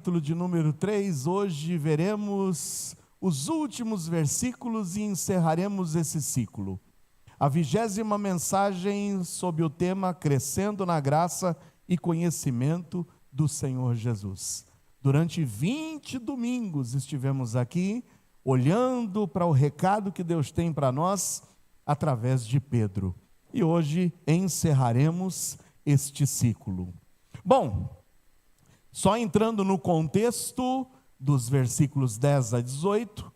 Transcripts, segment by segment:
Capítulo de número 3, hoje veremos os últimos versículos e encerraremos esse ciclo. A 20ª mensagem sob o tema Crescendo na Graça e Conhecimento do Senhor Jesus. Durante 20 domingos estivemos aqui, olhando para o recado que Deus tem para nós, através de Pedro. E hoje encerraremos este ciclo. Bom, só entrando no contexto dos versículos 10 a 18,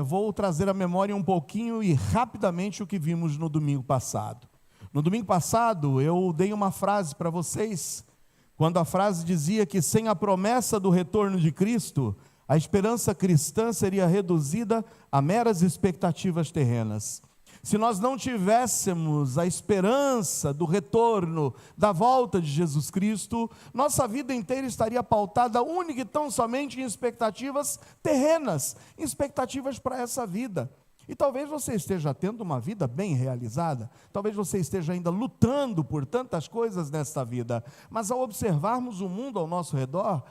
vou trazer à memória um pouquinho e rapidamente o que vimos no domingo passado. No domingo passado eu dei uma frase para vocês, quando a frase dizia que sem a promessa do retorno de Cristo, a esperança cristã seria reduzida a meras expectativas terrenas. Se nós não tivéssemos a esperança do retorno, da volta de Jesus Cristo, nossa vida inteira estaria pautada única e tão somente em expectativas terrenas, expectativas para essa vida. E talvez você esteja tendo uma vida bem realizada, talvez você esteja ainda lutando por tantas coisas nesta vida, mas ao observarmos o mundo ao nosso redor,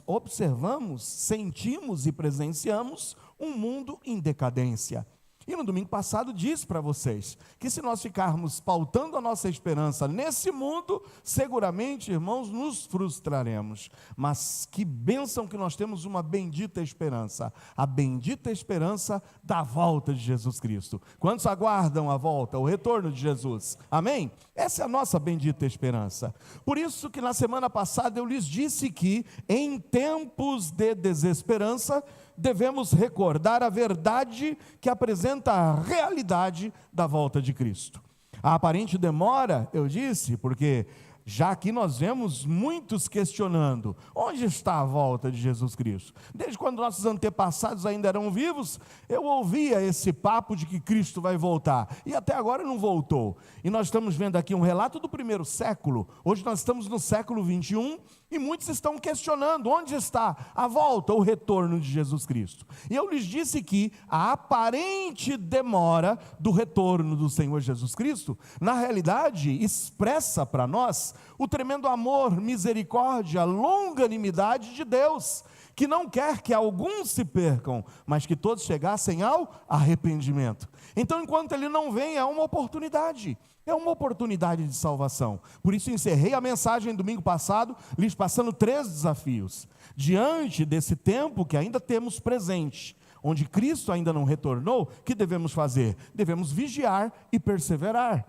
observamos, sentimos e presenciamos um mundo em decadência. E no domingo passado disse para vocês que se nós ficarmos pautando a nossa esperança nesse mundo, seguramente, irmãos, nos frustraremos. Mas que bênção que nós temos uma bendita esperança, a bendita esperança da volta de Jesus Cristo. Quantos aguardam a volta, o retorno de Jesus? Amém? Essa é a nossa bendita esperança. Por isso que na semana passada eu lhes disse que em tempos de desesperança, devemos recordar a verdade que apresenta a realidade da volta de Cristo. A aparente demora, eu disse, porque já aqui nós vemos muitos questionando, onde está a volta de Jesus Cristo? Desde quando nossos antepassados ainda eram vivos, eu ouvia esse papo de que Cristo vai voltar, e até agora não voltou. E nós estamos vendo aqui um relato do primeiro século, hoje nós estamos no século 21, e muitos estão questionando, onde está a volta, o retorno de Jesus Cristo? E eu lhes disse que a aparente demora do retorno do Senhor Jesus Cristo, na realidade, expressa para nós o tremendo amor, misericórdia, longanimidade de Deus, que não quer que alguns se percam, mas que todos chegassem ao arrependimento. Então, enquanto Ele não vem, é uma oportunidade de salvação. Por isso encerrei a mensagem domingo passado, lhes passando 3 desafios. Diante desse tempo que ainda temos presente, onde Cristo ainda não retornou, o que devemos fazer? Devemos vigiar e perseverar.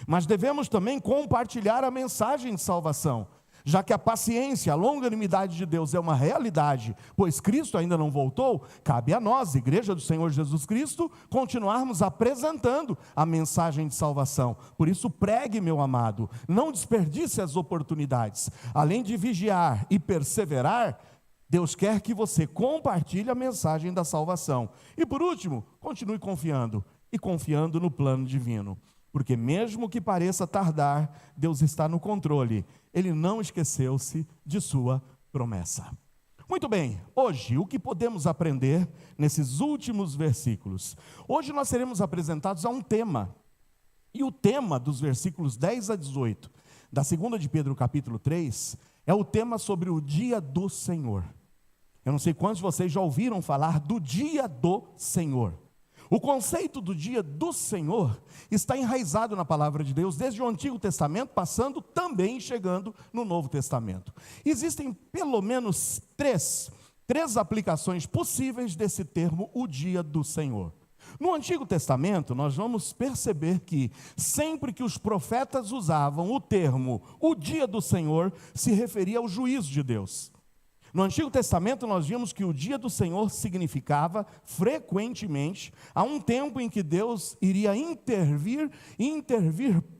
Mas devemos também compartilhar a mensagem de salvação, já que a paciência, a longanimidade de Deus é uma realidade, pois Cristo ainda não voltou, cabe a nós, Igreja do Senhor Jesus Cristo, continuarmos apresentando a mensagem de salvação. Por isso pregue, meu amado, não desperdice as oportunidades. Além de vigiar e perseverar, Deus quer que você compartilhe a mensagem da salvação. E por último, continue confiando, e confiando no plano divino. Porque mesmo que pareça tardar, Deus está no controle. Ele não esqueceu-se de sua promessa. Muito bem, hoje o que podemos aprender nesses últimos versículos? Hoje nós seremos apresentados a um tema. E o tema dos versículos 10 a 18, da 2 de Pedro capítulo 3, é o tema sobre o dia do Senhor. Eu não sei quantos de vocês já ouviram falar do dia do Senhor. O conceito do dia do Senhor está enraizado na palavra de Deus, desde o Antigo Testamento, passando também chegando no Novo Testamento. Existem pelo menos três aplicações possíveis desse termo, o dia do Senhor. No Antigo Testamento, nós vamos perceber que sempre que os profetas usavam o termo, o dia do Senhor, se referia ao juízo de Deus. No Antigo Testamento nós vimos que o dia do Senhor significava, frequentemente, a um tempo em que Deus iria intervir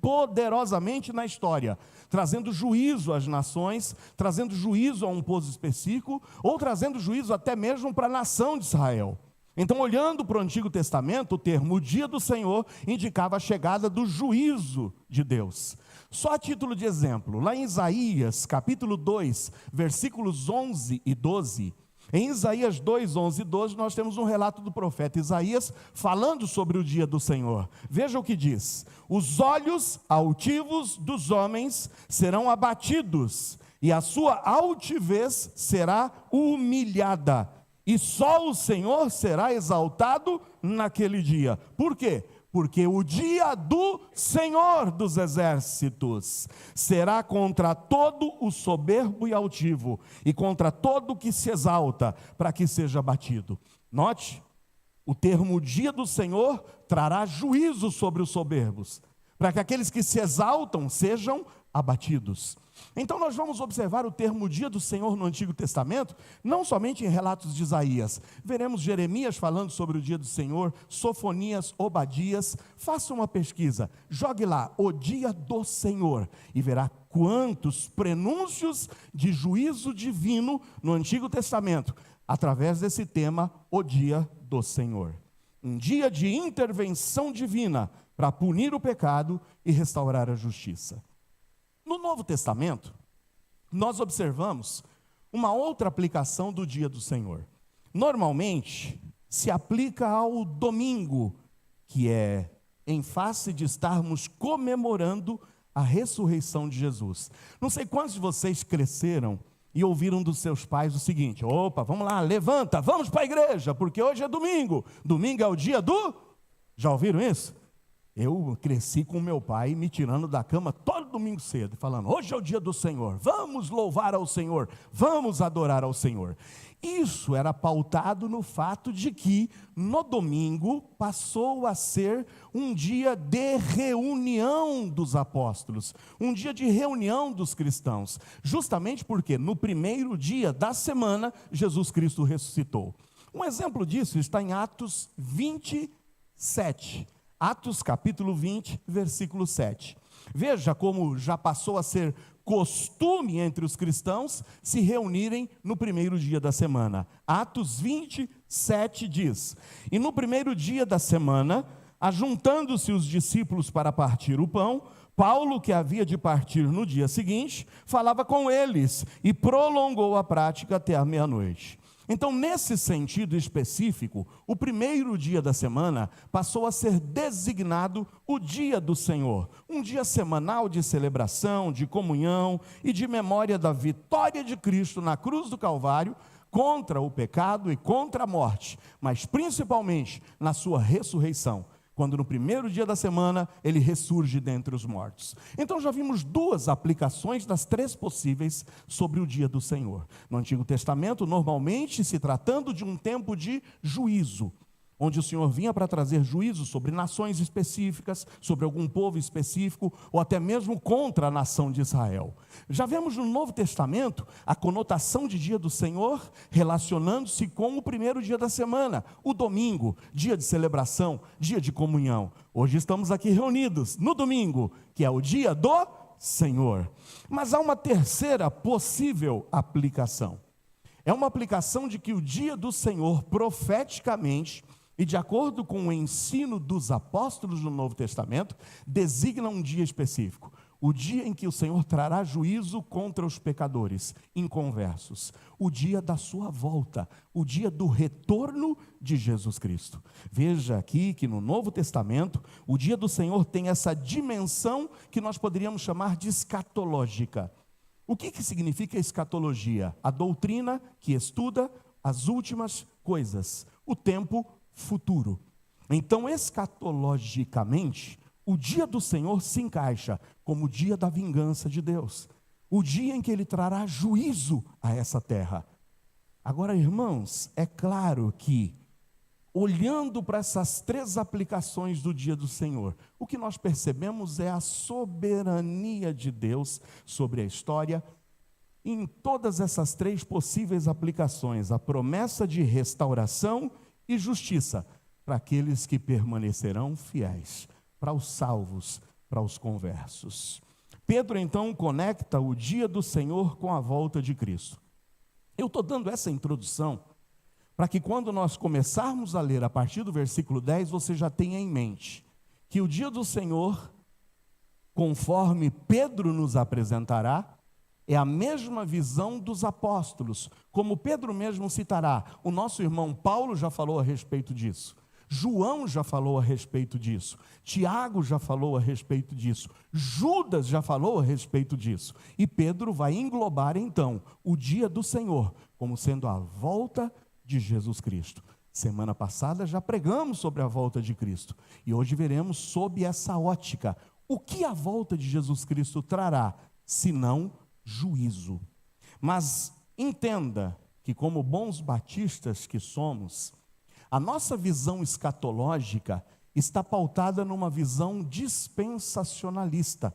poderosamente na história, trazendo juízo às nações, trazendo juízo a um povo específico, ou trazendo juízo até mesmo para a nação de Israel. Então, olhando para o Antigo Testamento, o termo dia do Senhor indicava a chegada do juízo de Deus. Só a título de exemplo, lá em Isaías, capítulo 2, versículos 11 e 12, em Isaías 2, 11 e 12, nós temos um relato do profeta Isaías falando sobre o dia do Senhor. Veja o que diz: os olhos altivos dos homens serão abatidos, e a sua altivez será humilhada, e só o Senhor será exaltado naquele dia. Por quê? Porque o dia do Senhor dos exércitos será contra todo o soberbo e altivo, e contra todo o que se exalta, para que seja abatido. Note, o termo dia do Senhor trará juízo sobre os soberbos, para que aqueles que se exaltam sejam abatidos. Então nós vamos observar o termo dia do Senhor no Antigo Testamento, não somente em relatos de Isaías. Veremos Jeremias falando sobre o dia do Senhor, Sofonias, Obadias. Faça uma pesquisa, jogue lá, o dia do Senhor, e verá quantos prenúncios de juízo divino no Antigo Testamento, através desse tema, o dia do Senhor. Um dia de intervenção divina para punir o pecado e restaurar a justiça. No Novo Testamento, nós observamos uma outra aplicação do dia do Senhor. Normalmente, se aplica ao domingo, que é em face de estarmos comemorando a ressurreição de Jesus. Não sei quantos de vocês cresceram e ouviram dos seus pais o seguinte: opa, vamos lá, levanta, vamos para a igreja, porque hoje é domingo. Domingo é o dia do... Já ouviram isso? Eu cresci com meu pai me tirando da cama todo domingo cedo, falando: hoje é o dia do Senhor, vamos louvar ao Senhor, vamos adorar ao Senhor. Isso era pautado no fato de que no domingo passou a ser um dia de reunião dos apóstolos, um dia de reunião dos cristãos, justamente porque no primeiro dia da semana Jesus Cristo ressuscitou. Um exemplo disso está em Atos 27. Atos capítulo 20, versículo 7. Veja como já passou a ser costume entre os cristãos se reunirem no primeiro dia da semana. Atos 20, 7 diz: e no primeiro dia da semana, ajuntando-se os discípulos para partir o pão, Paulo, que havia de partir no dia seguinte, falava com eles e prolongou a prática até a meia-noite. Então, nesse sentido específico, o primeiro dia da semana passou a ser designado o dia do Senhor, um dia semanal de celebração, de comunhão e de memória da vitória de Cristo na cruz do Calvário contra o pecado e contra a morte, mas principalmente na sua ressurreição, quando no primeiro dia da semana ele ressurge dentre os mortos. Então já vimos duas aplicações das três possíveis sobre o dia do Senhor. No Antigo Testamento, normalmente se tratando de um tempo de juízo, onde o Senhor vinha para trazer juízo sobre nações específicas, sobre algum povo específico, ou até mesmo contra a nação de Israel. Já vemos no Novo Testamento a conotação de dia do Senhor relacionando-se com o primeiro dia da semana, o domingo, dia de celebração, dia de comunhão. Hoje estamos aqui reunidos no domingo, que é o dia do Senhor. Mas há uma terceira possível aplicação. É uma aplicação de que o dia do Senhor, profeticamente, e de acordo com o ensino dos apóstolos do Novo Testamento, designa um dia específico. O dia em que o Senhor trará juízo contra os pecadores inconversos. O dia da sua volta. O dia do retorno de Jesus Cristo. Veja aqui que no Novo Testamento, o dia do Senhor tem essa dimensão que nós poderíamos chamar de escatológica. O que significa escatologia? A doutrina que estuda as últimas coisas. O tempo futuro. Então, escatologicamente, o dia do Senhor se encaixa como o dia da vingança de Deus, o dia em que Ele trará juízo a essa terra. Agora, irmãos, é claro que, olhando para essas três aplicações do dia do Senhor, o que nós percebemos é a soberania de Deus sobre a história. Em todas essas três possíveis aplicações, a promessa de restauração e justiça para aqueles que permanecerão fiéis, para os salvos, para os conversos. Pedro então conecta o dia do Senhor com a volta de Cristo. Eu estou dando essa introdução para que quando nós começarmos a ler a partir do versículo 10, você já tenha em mente que o dia do Senhor, conforme Pedro nos apresentará, é a mesma visão dos apóstolos, como Pedro mesmo citará. O nosso irmão Paulo já falou a respeito disso. João já falou a respeito disso, Tiago já falou a respeito disso, Judas já falou a respeito disso, e Pedro vai englobar então o dia do Senhor como sendo a volta de Jesus Cristo. Semana passada já pregamos sobre a volta de Cristo, e hoje veremos sob essa ótica, o que a volta de Jesus Cristo trará, senão juízo. Mas entenda que, como bons batistas que somos, a nossa visão escatológica está pautada numa visão dispensacionalista,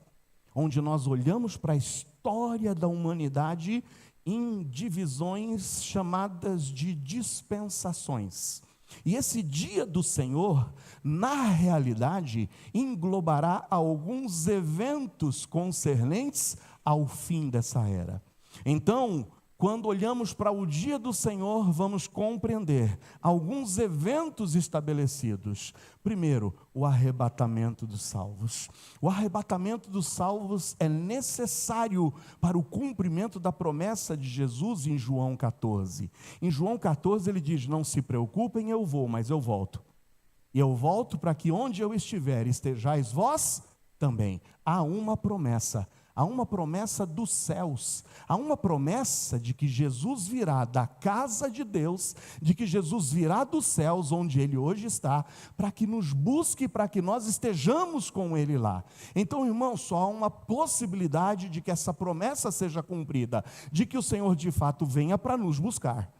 onde nós olhamos para a história da humanidade em divisões chamadas de dispensações. E esse dia do Senhor, na realidade, englobará alguns eventos concernentes ao fim dessa era. Então, quando olhamos para o dia do Senhor, vamos compreender alguns eventos estabelecidos. Primeiro, o arrebatamento dos salvos. O arrebatamento dos salvos é necessário para o cumprimento da promessa de Jesus em João 14. Em João 14 ele diz: não se preocupem, eu vou, mas eu volto. E eu volto para que onde eu estiver, estejais vós também. Há uma promessa. Há uma promessa dos céus, há uma promessa de que Jesus virá da casa de Deus, de que Jesus virá dos céus, onde Ele hoje está, para que nos busque, para que nós estejamos com Ele lá. Então, irmão, só há uma possibilidade de que essa promessa seja cumprida, de que o Senhor de fato venha para nos buscar.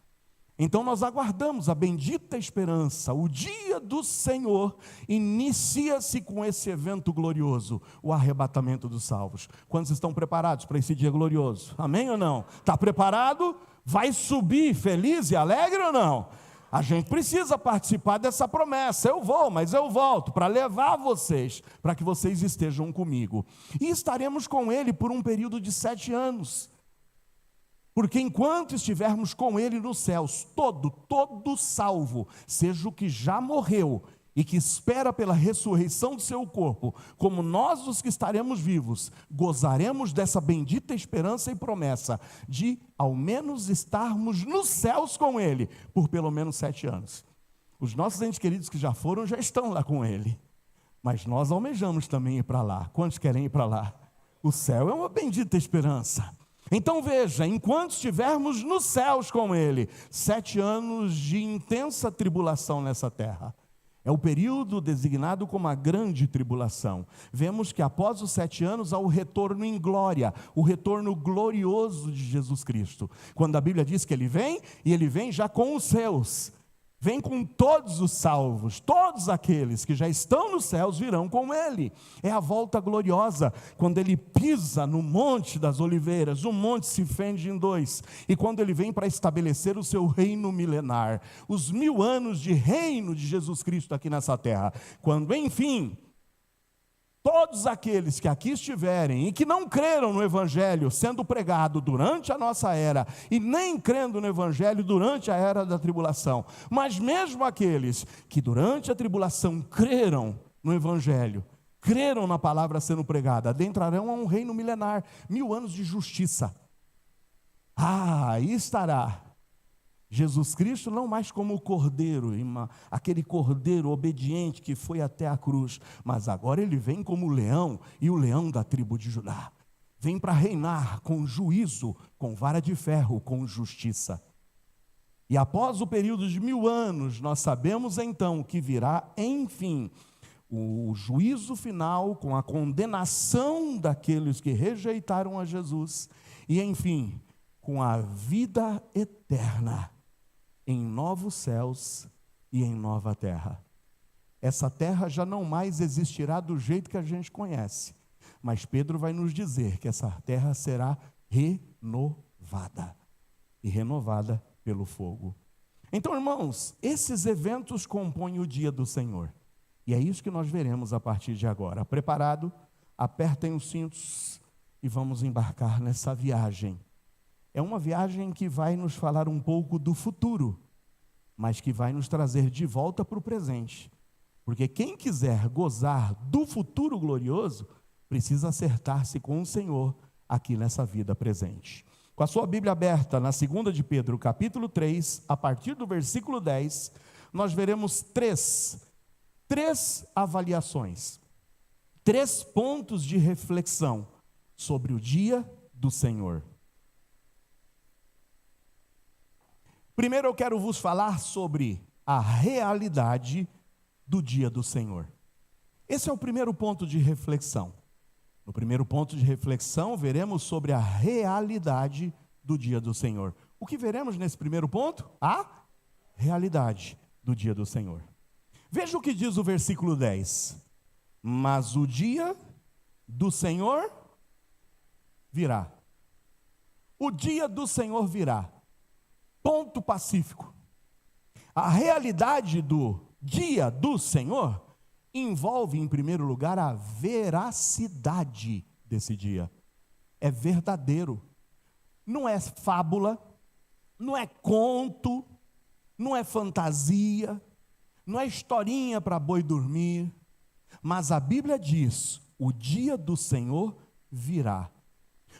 Então nós aguardamos a bendita esperança. O dia do Senhor inicia-se com esse evento glorioso, o arrebatamento dos salvos. Quantos estão preparados para esse dia glorioso? Amém ou não? Está preparado? Vai subir feliz e alegre ou não? A gente precisa participar dessa promessa. Eu vou, mas eu volto para levar vocês, para que vocês estejam comigo. E estaremos com Ele por um período de 7 anos. Porque enquanto estivermos com Ele nos céus, todo salvo, seja o que já morreu e que espera pela ressurreição do seu corpo, como nós os que estaremos vivos, gozaremos dessa bendita esperança e promessa de ao menos estarmos nos céus com Ele, por pelo menos 7 anos. Os nossos entes queridos que já foram, já estão lá com Ele, mas nós almejamos também ir para lá. Quantos querem ir para lá? O céu é uma bendita esperança. Então veja, enquanto estivermos nos céus com Ele, 7 anos de intensa tribulação nessa terra. É o período designado como a grande tribulação. Vemos que após os 7 anos há o retorno em glória, o retorno glorioso de Jesus Cristo. Quando a Bíblia diz que Ele vem, e Ele vem já com os seus. Vem com todos os salvos, todos aqueles que já estão nos céus virão com Ele. É a volta gloriosa, quando Ele pisa no Monte das Oliveiras, o monte se fende em 2, e quando Ele vem para estabelecer o seu reino milenar, os 1000 anos de reino de Jesus Cristo aqui nessa terra, quando enfim, todos aqueles que aqui estiverem e que não creram no Evangelho sendo pregado durante a nossa era, e nem crendo no Evangelho durante a era da tribulação, mas mesmo aqueles que durante a tribulação creram no Evangelho, creram na palavra sendo pregada, adentrarão a um reino milenar, 1000 anos de justiça. Aí estará Jesus Cristo não mais como o cordeiro, aquele cordeiro obediente que foi até a cruz, mas agora Ele vem como o leão, e o leão da tribo de Judá. Vem para reinar com juízo, com vara de ferro, com justiça. E após o período de 1000 anos, nós sabemos então que virá, enfim, o juízo final com a condenação daqueles que rejeitaram a Jesus, e enfim, com a vida eterna em novos céus e em nova terra. Essa terra já não mais existirá do jeito que a gente conhece, mas Pedro vai nos dizer que essa terra será renovada, e renovada pelo fogo. Então, irmãos, esses eventos compõem o dia do Senhor, e é isso que nós veremos a partir de agora. Preparado? Apertem os cintos e vamos embarcar nessa viagem. É uma viagem que vai nos falar um pouco do futuro, mas que vai nos trazer de volta para o presente. Porque quem quiser gozar do futuro glorioso, precisa acertar-se com o Senhor aqui nessa vida presente. Com a sua Bíblia aberta na 2 de Pedro, capítulo 3, a partir do versículo 10, nós veremos três avaliações, 3 pontos de reflexão sobre o dia do Senhor. Primeiro eu quero vos falar sobre a realidade do dia do Senhor. Esse é o primeiro ponto de reflexão. No primeiro ponto de reflexão, veremos sobre a realidade do dia do Senhor. O que veremos nesse primeiro ponto? A realidade do dia do Senhor. Veja o que diz o versículo 10. Mas o dia do Senhor virá. O dia do Senhor virá. Ponto pacífico. A realidade do dia do Senhor envolve, em primeiro lugar, a veracidade desse dia. É verdadeiro. Não é fábula, não é conto, não é fantasia, não é historinha para boi dormir. Mas a Bíblia diz: o dia do Senhor virá.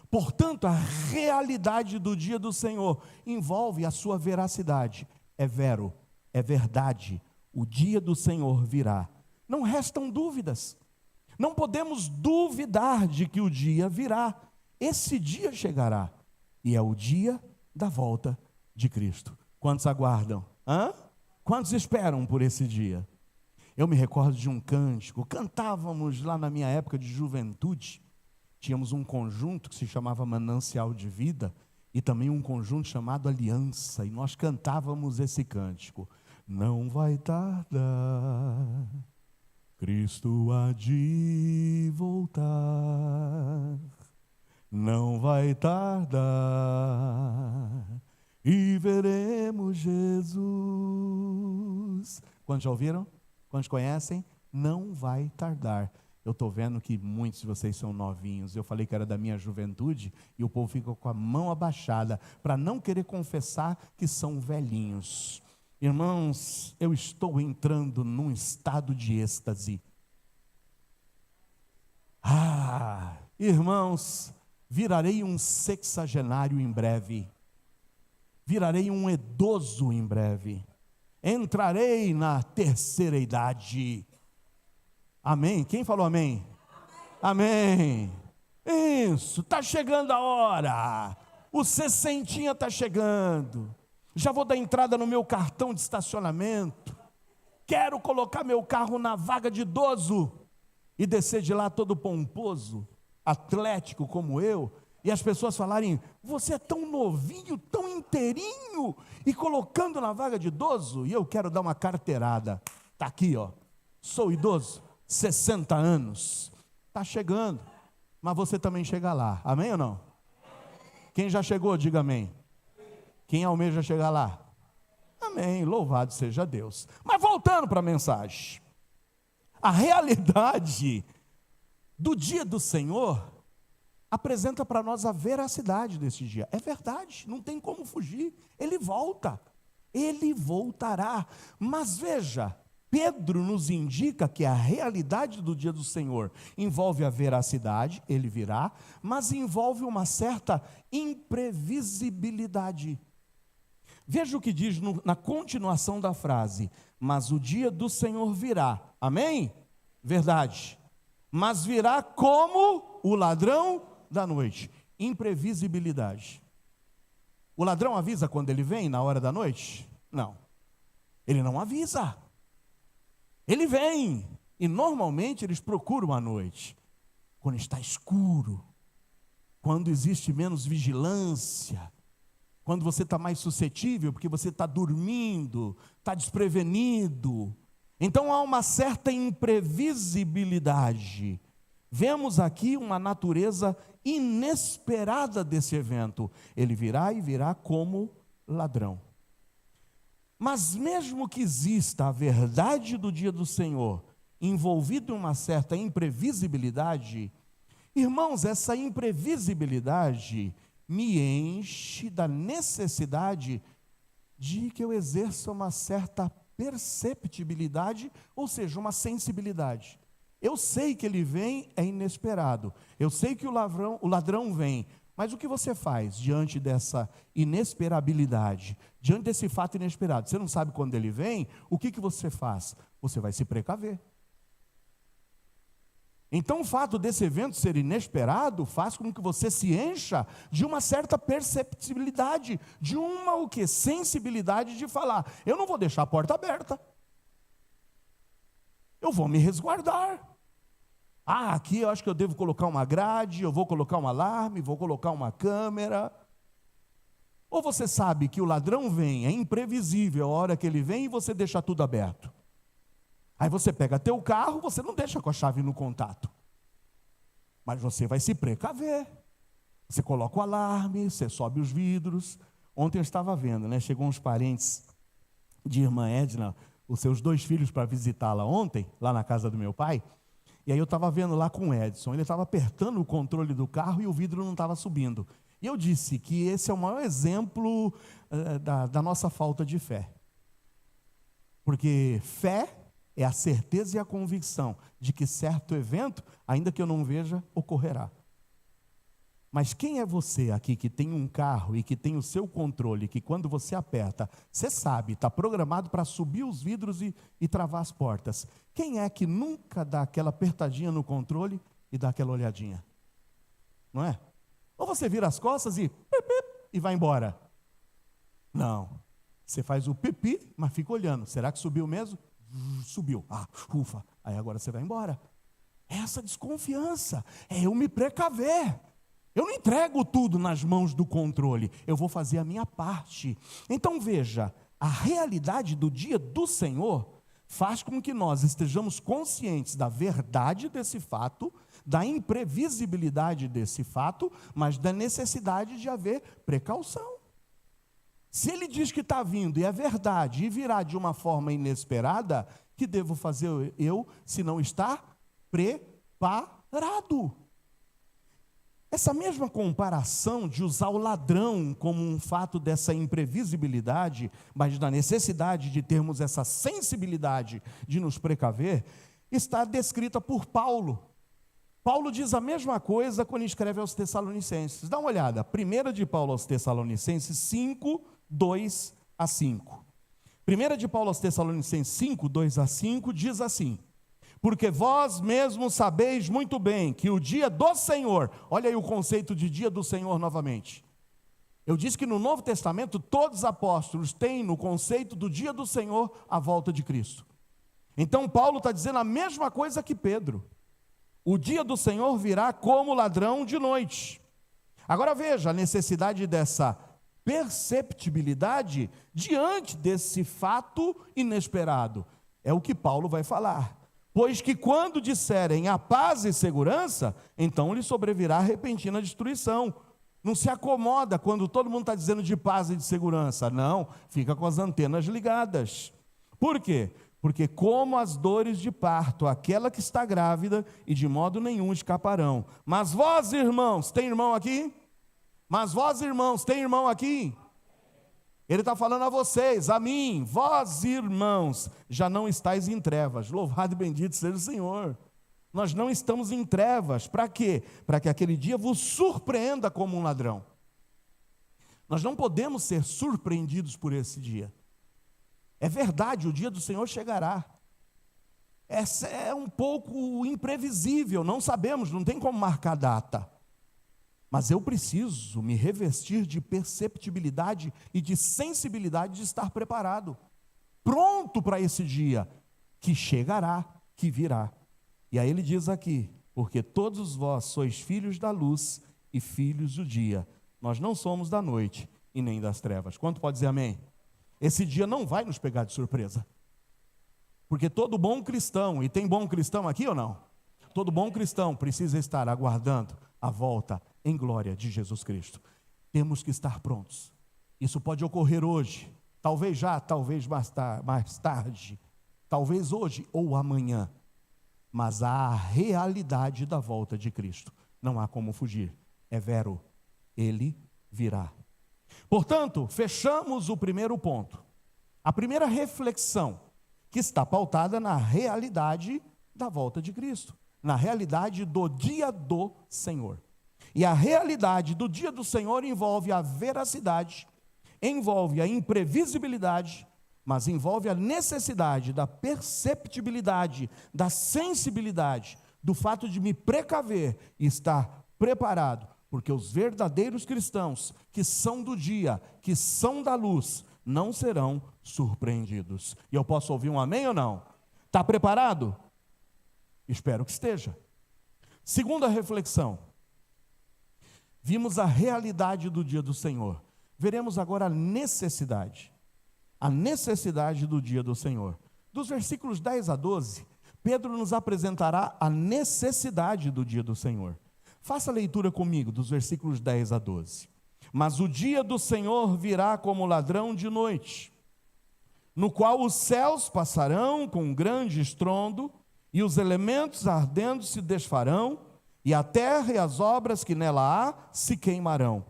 Portanto, a realidade do dia do Senhor envolve a sua veracidade. É vero, é verdade, o dia do Senhor virá. Não restam dúvidas. Não podemos duvidar de que o dia virá. Esse dia chegará. E é o dia da volta de Cristo. Quantos aguardam? Quantos esperam por esse dia? Eu me recordo de um cântico. Cantávamos lá na minha época de juventude. Tínhamos um conjunto que se chamava Manancial de Vida e também um conjunto chamado Aliança. E nós cantávamos esse cântico. Não vai tardar, Cristo há de voltar. Não vai tardar e veremos Jesus. Quantos já ouviram? Quantos conhecem? Não vai tardar. Eu estou vendo que muitos de vocês são novinhos. Eu falei que era da minha juventude e o povo fica com a mão abaixada para não querer confessar que são velhinhos. Irmãos, eu estou entrando num estado de êxtase. Irmãos, virarei um sexagenário em breve. Virarei um idoso em breve. Entrarei na terceira idade. Amém? Quem falou amém? Amém. Isso, está chegando a hora. O sessentinha está chegando. Já vou dar entrada no meu cartão de estacionamento. Quero colocar meu carro na vaga de idoso e descer de lá todo pomposo, atlético como eu, e as pessoas falarem: você é tão novinho, tão inteirinho, e colocando na vaga de idoso. E eu quero dar uma carteirada. Está aqui, ó. Sou idoso, 60 anos. Está chegando, mas você também chega lá. Amém ou não? Quem já chegou, diga amém. Quem almeja chegar lá? Amém, louvado seja Deus. Mas voltando para a mensagem, a realidade do dia do Senhor apresenta para nós a veracidade desse dia. É verdade, não tem como fugir. Ele volta, ele voltará. Mas veja, Pedro nos indica que a realidade do dia do Senhor envolve a veracidade, ele virá, mas envolve uma certa imprevisibilidade. Veja o que diz na continuação da frase: mas o dia do Senhor virá. Amém? Verdade. Mas virá como o ladrão da noite. Imprevisibilidade. O ladrão avisa quando ele vem, na hora da noite? Não. Ele não avisa. Ele vem. E normalmente eles procuram à noite, quando está escuro, quando existe menos vigilância, quando você está mais suscetível, porque você está dormindo, está desprevenido. Então há uma certa imprevisibilidade. Vemos aqui uma natureza inesperada desse evento. Ele virá e virá como ladrão. Mas mesmo que exista a verdade do dia do Senhor, envolvido em uma certa imprevisibilidade, irmãos, essa imprevisibilidade me enche da necessidade de que eu exerça uma certa perceptibilidade, ou seja, uma sensibilidade. Eu sei que ele vem, é inesperado. Eu sei que o ladrão vem. Mas o que você faz diante dessa inesperabilidade, diante desse fato inesperado? Você não sabe quando ele vem, o que você faz? Você vai se precaver. Então o fato desse evento ser inesperado faz com que você se encha de uma certa perceptibilidade, de uma sensibilidade de falar, eu não vou deixar a porta aberta, eu vou me resguardar. Aqui eu acho que eu devo colocar uma grade, eu vou colocar um alarme, vou colocar uma câmera. Ou você sabe que o ladrão vem, é imprevisível a hora que ele vem e você deixa tudo aberto. Aí você pega teu carro, você não deixa com a chave no contato. Mas você vai se precaver. Você coloca o alarme, você sobe os vidros. Ontem eu estava vendo, né? Chegou uns parentes de irmã Edna, os seus 2 filhos para visitá-la ontem, lá na casa do meu pai. E aí eu estava vendo lá com o Edson, ele estava apertando o controle do carro e o vidro não estava subindo. E eu disse que esse é o maior exemplo da nossa falta de fé. Porque fé é a certeza e a convicção de que certo evento, ainda que eu não veja, ocorrerá. Mas quem é você aqui que tem um carro e que tem o seu controle, que quando você aperta, você sabe, está programado para subir os vidros e travar as portas. Quem é que nunca dá aquela apertadinha no controle e dá aquela olhadinha? Não é? Ou você vira as costas e vai embora. Não. Você faz o pipi, mas fica olhando. Será que subiu mesmo? Subiu. Ufa. Aí agora você vai embora. Essa desconfiança é eu me precaver. Eu não entrego tudo nas mãos do controle, eu vou fazer a minha parte. Então veja, a realidade do dia do Senhor faz com que nós estejamos conscientes da verdade desse fato, da imprevisibilidade desse fato, mas da necessidade de haver precaução. Se ele diz que está vindo e é verdade e virá de uma forma inesperada, que devo fazer eu se não estar preparado? Essa mesma comparação de usar o ladrão como um fato dessa imprevisibilidade, mas da necessidade de termos essa sensibilidade de nos precaver, está descrita por Paulo. Paulo diz a mesma coisa quando escreve aos Tessalonicenses. Dá uma olhada, 1 de Paulo aos Tessalonicenses 5, 2 a 5. 1 de Paulo aos Tessalonicenses 5, 2 a 5 diz assim: porque vós mesmos sabeis muito bem que o dia do Senhor, olha aí o conceito de dia do Senhor novamente. Eu disse que no Novo Testamento todos os apóstolos têm no conceito do dia do Senhor a volta de Cristo. Então Paulo está dizendo a mesma coisa que Pedro. O dia do Senhor virá como ladrão de noite. Agora veja a necessidade dessa perceptibilidade diante desse fato inesperado. É o que Paulo vai falar. Pois que quando disserem a paz e segurança, então lhe sobrevirá repentina destruição. Não se acomoda quando todo mundo está dizendo de paz e de segurança. Não, fica com as antenas ligadas. Por quê? Porque como as dores de parto, aquela que está grávida, e de modo nenhum escaparão. Mas vós, irmãos, tem irmão aqui? Mas vós, irmãos, tem irmão aqui? Ele está falando a vocês, a mim, vós irmãos, já não estáis em trevas. Louvado e bendito seja o Senhor. Nós não estamos em trevas. Para quê? Para que aquele dia vos surpreenda como um ladrão. Nós não podemos ser surpreendidos por esse dia. É verdade, o dia do Senhor chegará. Essa é um pouco imprevisível, não sabemos, não tem como marcar data. Mas eu preciso me revestir de perceptibilidade e de sensibilidade de estar preparado, pronto para esse dia, que chegará, que virá. E aí ele diz aqui, porque todos vós sois filhos da luz e filhos do dia. Nós não somos da noite e nem das trevas. Quanto pode dizer amém? Esse dia não vai nos pegar de surpresa. Porque todo bom cristão, e tem bom cristão aqui ou não? Todo bom cristão precisa estar aguardando a volta em glória de Jesus Cristo. Temos que estar prontos. Isso pode ocorrer hoje, talvez já, talvez mais tarde, talvez hoje ou amanhã. Mas há a realidade da volta de Cristo. Não há como fugir. É vero, Ele virá. Portanto, fechamos o primeiro ponto. A primeira reflexão, que está pautada na realidade da volta de Cristo. Na realidade do dia do Senhor. E a realidade do dia do Senhor envolve a veracidade, envolve a imprevisibilidade, mas envolve a necessidade da perceptibilidade, da sensibilidade, do fato de me precaver e estar preparado, porque os verdadeiros cristãos, que são do dia, que são da luz, não serão surpreendidos. E eu posso ouvir um amém ou não? Está preparado? Espero que esteja. Segunda reflexão. Vimos a realidade do dia do Senhor. Veremos agora a necessidade do dia do Senhor. Dos versículos 10 a 12, Pedro nos apresentará a necessidade do dia do Senhor. Faça a leitura comigo dos versículos 10 a 12. Mas o dia do Senhor virá como ladrão de noite, no qual os céus passarão com um grande estrondo, e os elementos ardendo se desfarão, e a terra e as obras que nela há se queimarão.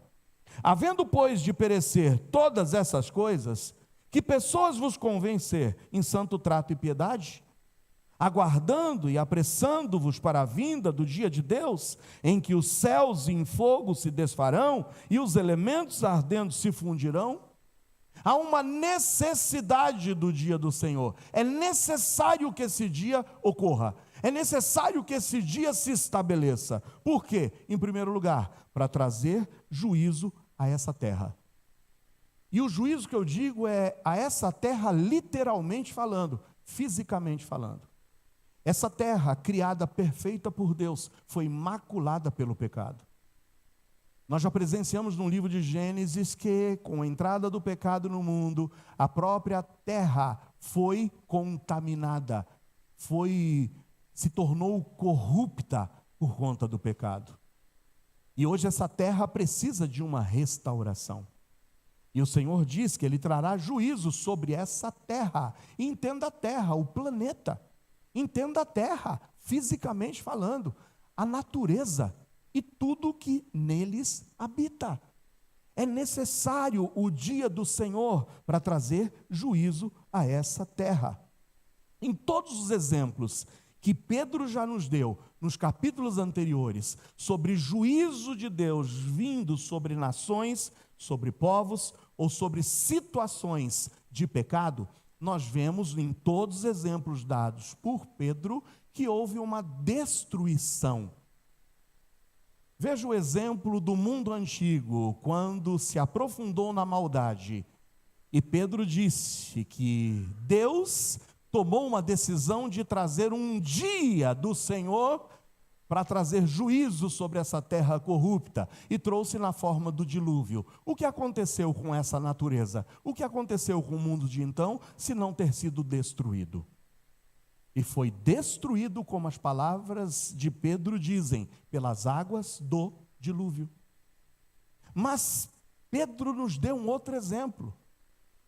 Havendo, pois, de perecer todas essas coisas, que pessoas vos convém ser em santo trato e piedade? Aguardando e apressando-vos para a vinda do dia de Deus, em que os céus em fogo se desfarão e os elementos ardendo se fundirão? Há uma necessidade do dia do Senhor. É necessário que esse dia ocorra. É necessário que esse dia se estabeleça. Por quê? Em primeiro lugar, para trazer juízo a essa terra. E o juízo que eu digo é a essa terra literalmente falando, fisicamente falando. Essa terra, criada perfeita por Deus, foi maculada pelo pecado. Nós já presenciamos no livro de Gênesis que, com a entrada do pecado no mundo, a própria terra foi contaminada, se tornou corrupta por conta do pecado. E hoje essa terra precisa de uma restauração. E o Senhor diz que Ele trará juízo sobre essa terra. E entenda a terra, o planeta. Entenda a terra, fisicamente falando, a natureza e tudo que neles habita. É necessário o dia do Senhor para trazer juízo a essa terra. Em todos os exemplos que Pedro já nos deu, nos capítulos anteriores, sobre juízo de Deus vindo sobre nações, sobre povos ou sobre situações de pecado, nós vemos em todos os exemplos dados por Pedro que houve uma destruição. Veja o exemplo do mundo antigo, quando se aprofundou na maldade. E Pedro disse que Deus tomou uma decisão de trazer um dia do Senhor para trazer juízo sobre essa terra corrupta, e trouxe na forma do dilúvio. O que aconteceu com essa natureza? O que aconteceu com o mundo de então, se não ter sido destruído? E foi destruído, como as palavras de Pedro dizem, pelas águas do dilúvio. Mas Pedro nos deu um outro exemplo,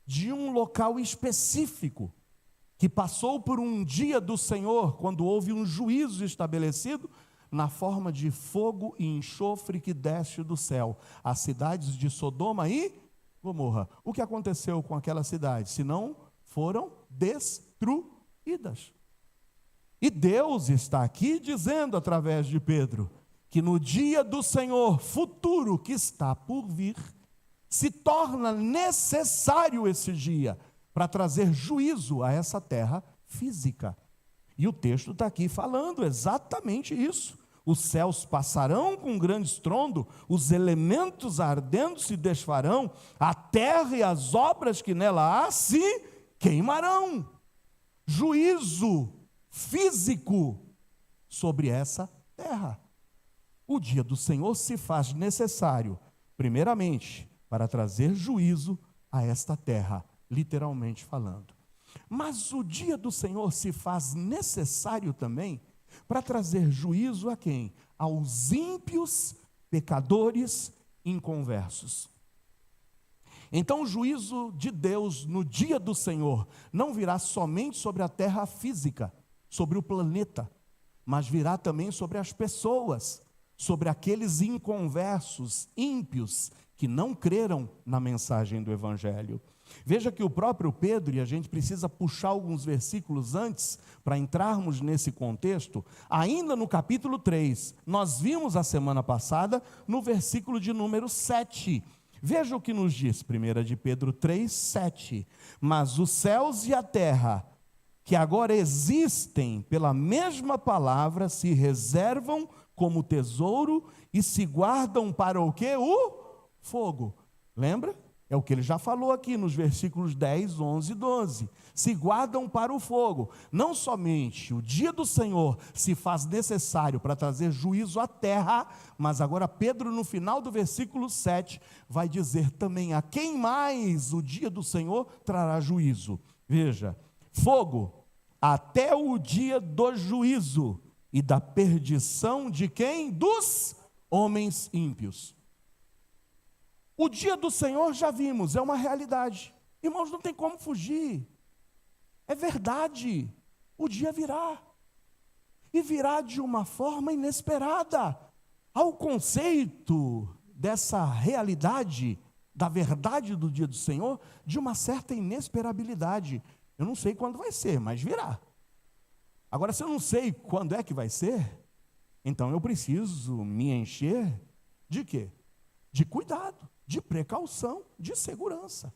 de um local específico, que passou por um dia do Senhor, quando houve um juízo estabelecido, na forma de fogo e enxofre que desce do céu, as cidades de Sodoma e Gomorra. O que aconteceu com aquelas cidades? Senão foram destruídas. E Deus está aqui dizendo através de Pedro, que no dia do Senhor futuro que está por vir, se torna necessário esse dia, para trazer juízo a essa terra física. E o texto está aqui falando exatamente isso. Os céus passarão com um grande estrondo, os elementos ardendo se desfarão, a terra e as obras que nela há se queimarão. Juízo físico sobre essa terra. O dia do Senhor se faz necessário, primeiramente, para trazer juízo a esta terra, literalmente falando. Mas o dia do Senhor se faz necessário também para trazer juízo a quem? Aos ímpios, pecadores, inconversos. Então o juízo de Deus no dia do Senhor não virá somente sobre a terra física, sobre o planeta, mas virá também sobre as pessoas, sobre aqueles inconversos, ímpios, que não creram na mensagem do Evangelho. Veja que o próprio Pedro, e a gente precisa puxar alguns versículos antes para entrarmos nesse contexto, ainda no capítulo 3, nós vimos a semana passada no versículo de número 7. Veja o que nos diz, 1 de Pedro 3, 7. Mas os céus e a terra, que agora existem pela mesma palavra, se reservam como tesouro e se guardam para o quê? O fogo. Lembra? É o que ele já falou aqui nos versículos 10, 11 e 12. Se guardam para o fogo. Não somente o dia do Senhor se faz necessário para trazer juízo à terra, mas agora Pedro, no final do versículo 7, vai dizer também a quem mais o dia do Senhor trará juízo. Veja, fogo até o dia do juízo e da perdição de quem? Dos homens ímpios. O dia do Senhor já vimos, é uma realidade. Irmãos, não tem como fugir. É verdade. O dia virá. E virá de uma forma inesperada. Ao conceito dessa realidade, da verdade do dia do Senhor, de uma certa inesperabilidade. Eu não sei quando vai ser, mas virá. Agora, se eu não sei quando é que vai ser, então eu preciso me encher de quê? De cuidado, de precaução, de segurança.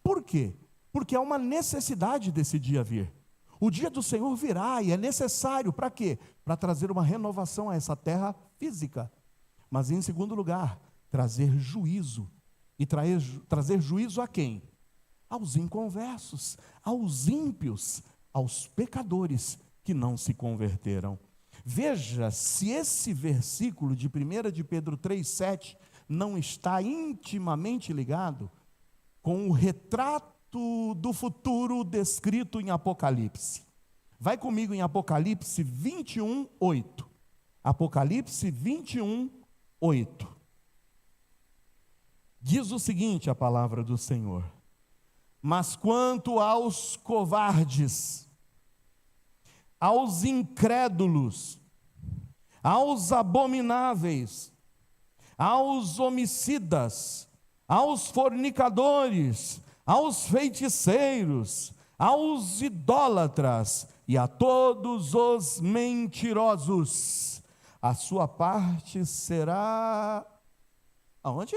Por quê? Porque é uma necessidade desse dia vir. O dia do Senhor virá e é necessário para quê? Para trazer uma renovação a essa terra física. Mas em segundo lugar, trazer juízo. E trazer juízo a quem? Aos inconversos, aos ímpios, aos pecadores que não se converteram. Veja se esse versículo de 1 de Pedro 3,7 não está intimamente ligado com o retrato do futuro descrito em Apocalipse. Vai comigo em Apocalipse 21:8. Apocalipse 21:8. Diz o seguinte a palavra do Senhor: mas quanto aos covardes, aos incrédulos, aos abomináveis, aos homicidas, aos fornicadores, aos feiticeiros, aos idólatras e a todos os mentirosos, a sua parte será aonde?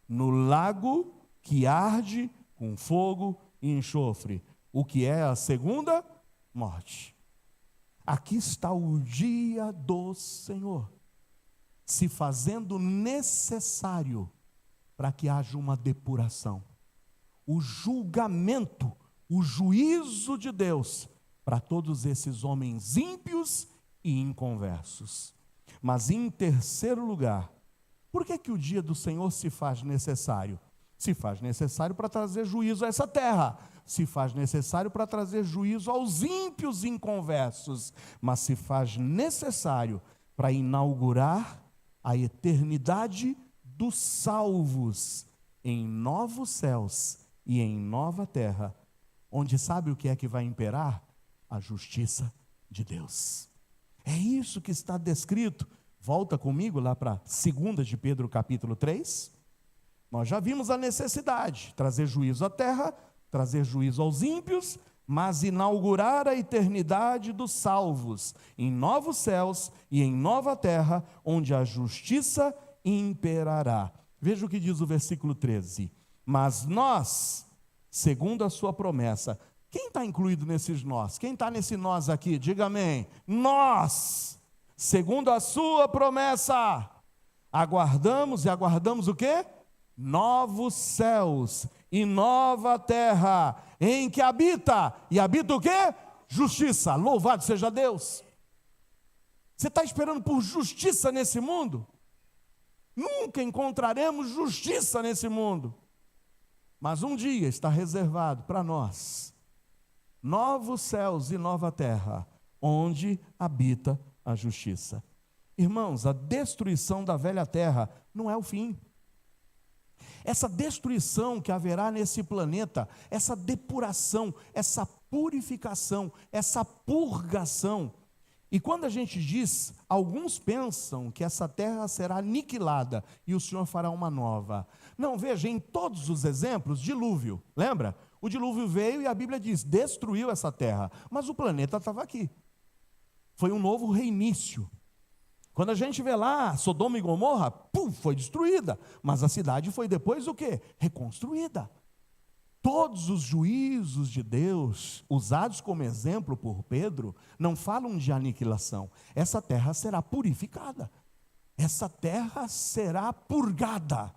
No lago que arde com fogo e enxofre, o que é a segunda morte. Aqui está o dia do Senhor, se fazendo necessário para que haja uma depuração, o julgamento, o juízo de Deus para todos esses homens ímpios e inconversos. Mas em terceiro lugar, por que o dia do Senhor se faz necessário? Se faz necessário para trazer juízo a essa terra, se faz necessário para trazer juízo aos ímpios inconversos, mas se faz necessário para inaugurar a eternidade dos salvos em novos céus e em nova terra, onde sabe o que é que vai imperar? A justiça de Deus. É isso que está descrito. Volta comigo lá para 2 de Pedro capítulo 3. Nós já vimos a necessidade, trazer juízo à terra, trazer juízo aos ímpios, mas inaugurar a eternidade dos salvos, em novos céus e em nova terra, onde a justiça imperará. Veja o que diz o versículo 13. Mas nós, segundo a sua promessa, quem está incluído nesses nós? Quem está nesse nós aqui? Diga amém. Nós, segundo a sua promessa, aguardamos e aguardamos o quê? Novos céus e nova terra, em que habita, e habita o quê? Justiça. Louvado seja Deus. Você está esperando por justiça nesse mundo? Nunca encontraremos justiça nesse mundo, mas um dia está reservado para nós novos céus e nova terra, onde habita a justiça. Irmãos, a destruição da velha terra não é o fim. Essa destruição que haverá nesse planeta, essa depuração, essa purificação, essa purgação, E quando a gente diz, alguns pensam que essa terra será aniquilada e o Senhor fará uma nova. Não, veja, em todos os exemplos, dilúvio, lembra? O dilúvio veio e a Bíblia diz, destruiu essa terra, mas o planeta estava aqui. Foi um novo reinício. Quando a gente vê lá, Sodoma e Gomorra, foi destruída, mas a cidade foi depois o quê? Reconstruída. Todos os juízos de Deus, usados como exemplo por Pedro, não falam de aniquilação. Essa terra será purificada. Essa terra será purgada.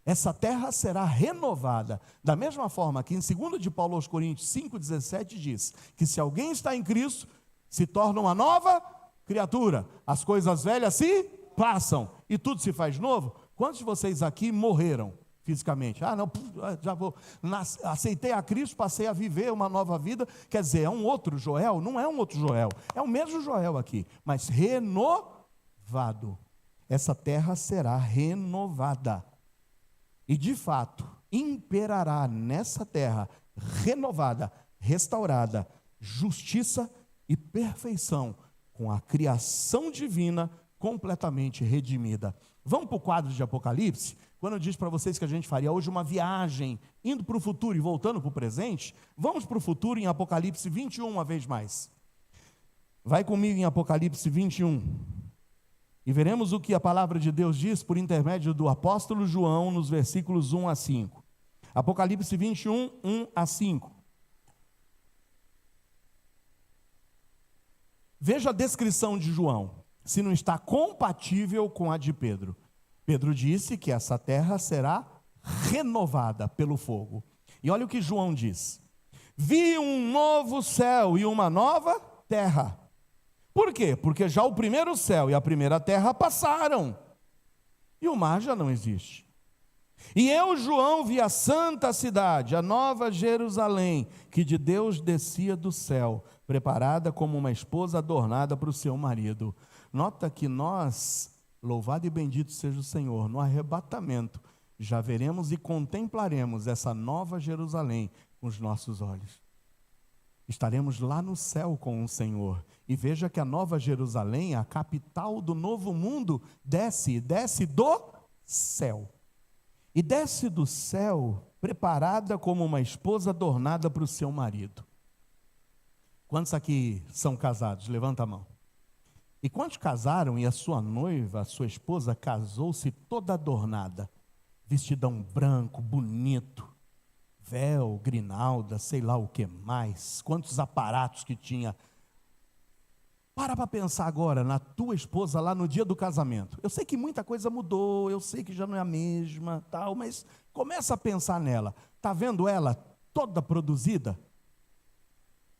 Essa terra será renovada. Da mesma forma que em 2 de Paulo aos Coríntios 5,17 diz que se alguém está em Cristo, se torna uma nova criatura. As coisas velhas se passam e tudo se faz novo. Quantos de vocês aqui morreram fisicamente? Não, já vou, aceitei a Cristo, passei a viver uma nova vida. Quer dizer, é um outro Joel? Não é um outro Joel, é o mesmo Joel aqui, mas renovado. Essa terra será renovada. E de fato, imperará nessa terra renovada, restaurada, justiça e perfeição, com a criação divina completamente redimida. Vamos para o quadro de Apocalipse? Quando eu disse para vocês que a gente faria hoje uma viagem, indo para o futuro e voltando para o presente, vamos para o futuro em Apocalipse 21 uma vez mais. Vai comigo em Apocalipse 21. E veremos o que a palavra de Deus diz por intermédio do apóstolo João nos versículos 1 a 5. Apocalipse 21, 1 a 5. Veja a descrição de João, se não está compatível com a de Pedro. Pedro disse que essa terra será renovada pelo fogo. E olha o que João diz: vi um novo céu e uma nova terra. Por quê? Porque já o primeiro céu e a primeira terra passaram, e o mar já não existe. E eu, João, vi a santa cidade, a nova Jerusalém, que de Deus descia do céu, preparada como uma esposa adornada para o seu marido. Nota que nós, louvado e bendito seja o Senhor, no arrebatamento, já veremos e contemplaremos essa nova Jerusalém com os nossos olhos. Estaremos lá no céu com o Senhor. E veja que a nova Jerusalém, a capital do novo mundo, desce do céu. E desce do céu, preparada como uma esposa adornada para o seu marido. Quantos aqui são casados? Levanta a mão. E quantos casaram e a sua noiva, a sua esposa, casou-se toda adornada? Vestidão branco, bonito, véu, grinalda, sei lá o que mais. Quantos aparatos que tinha. Para pensar agora na tua esposa lá no dia do casamento. Eu sei que muita coisa mudou, eu sei que já não é a mesma, tal, mas começa a pensar nela. Está vendo ela toda produzida?